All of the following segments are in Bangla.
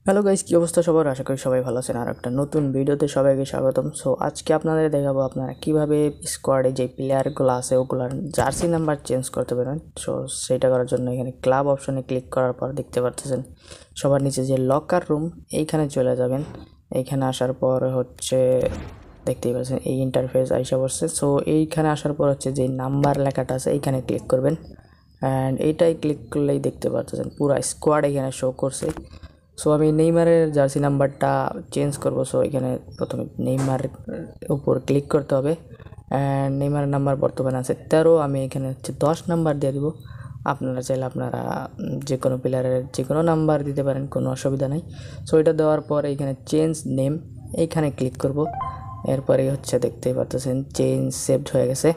হ্যালো গাইস, কি অবস্থা সবার? আশা করি সবাই ভালো আছেন। আর একটা নতুন ভিডিওতে সবাইকে স্বাগতম। সো আজকে আপনাদের দেখাবো আপনারা কিভাবে স্কোয়াডে যে প্লেয়ারগুলো আছে ওগুলার জার্সি নাম্বার চেঞ্জ করতে পারেন। সো সেটা করার জন্য এখানে ক্লাব অপশনে ক্লিক করার পর দেখতে পাচ্ছেন সবার নিচে যে লকার রুম, এইখানে চলে যাবেন। এইখানে আসার পর হচ্ছে দেখতেই পাচ্ছেন এই ইন্টারফেস আইসা পড়ছে। সো এইখানে আসার পর হচ্ছে যে নাম্বার লেখাটা আছে এইখানে ক্লিক করবেন। অ্যান্ড এইটাই ক্লিক করলেই দেখতে পাচ্ছেন পুরো স্কোয়াড এখানে শো করছে। সো আমি নেইমারের জার্সি নাম্বারটা চেঞ্জ করব। সো এখানে প্রথমে নেইমারের উপর ক্লিক করতে হবে। অ্যান্ড নেইমারের নাম্বার বর্তমানে আছে 13, আমি এখানে হচ্ছে 10 নাম্বার দিয়ে দেবো। আপনারা চাইলে আপনারা যে কোনো প্লেয়ারের যে কোনো নাম্বার দিতে পারেন, কোনো অসুবিধা নেই। সো এটা দেওয়ার পর এখানে চেঞ্জ নেম এইখানে ক্লিক করব। এরপরেই হচ্ছে দেখতেই পাচ্ছেন চেঞ্জ সেভড হয়ে গেছে।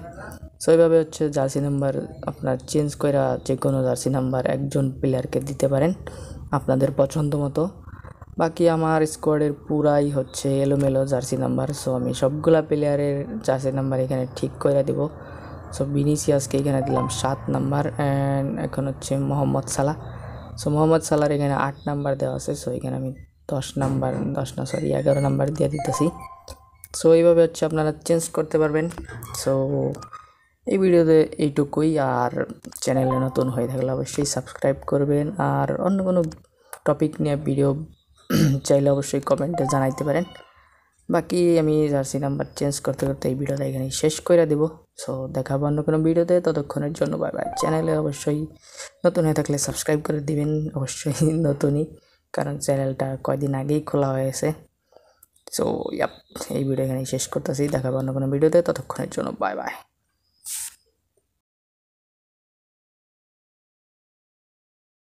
সো এইভাবে হচ্ছে জার্সি নাম্বার আপনার চেঞ্জ করে যে কোনো জার্সি নাম্বার একজন প্লেয়ারকে দিতে পারেন আপনাদের পছন্দ মতো। বাকি আমার স্কোয়াডের পুরাই হচ্ছে এলোমেলো জার্সি নাম্বার। সো আমি সবগুলা প্লেয়ারের জার্সি নাম্বার এখানে ঠিক করে দেব। সো ভিনিসিয়াসকে এখানে দিলাম 7 নাম্বার। অ্যান্ড এখন হচ্ছে মোহাম্মদ সালাহ। সো মোহাম্মদ সালাহর এখানে 8 নাম্বার দেওয়া আছে। সো এখানে আমি 11 নাম্বার দিয়ে দিতেছি। সো এইভাবে হচ্ছে আপনারা চেঞ্জ করতে পারবেন। সো এই ভিডিওতে এইটুকুই। আর চ্যানেলে নতুন হয়ে থাকলে অবশ্যই সাবস্ক্রাইব করবেন। আর অন্য কোনো টপিক নিয়ে ভিডিও চাইলে অবশ্যই কমেন্টে জানাইতে পারেন। বাকি আমি জার্সি নাম্বার চেঞ্জ করতে করতে এই ভিডিওটা এখানেই শেষ করে দেব। সো দেখাবো অন্য কোনো ভিডিওতে, ততক্ষণের জন্য বাই বাই। চ্যানেলে অবশ্যই নতুন হয়ে থাকলে সাবস্ক্রাইব করে দিবেন, অবশ্যই নতুনই, কারণ চ্যানেলটা কয়দিন আগেই খোলা হয়েছে। সো এই ভিডিও এখানেই শেষ করতেছি, দেখাবো অন্য কোনো ভিডিওতে, ততক্ষণের জন্য বাই বাই।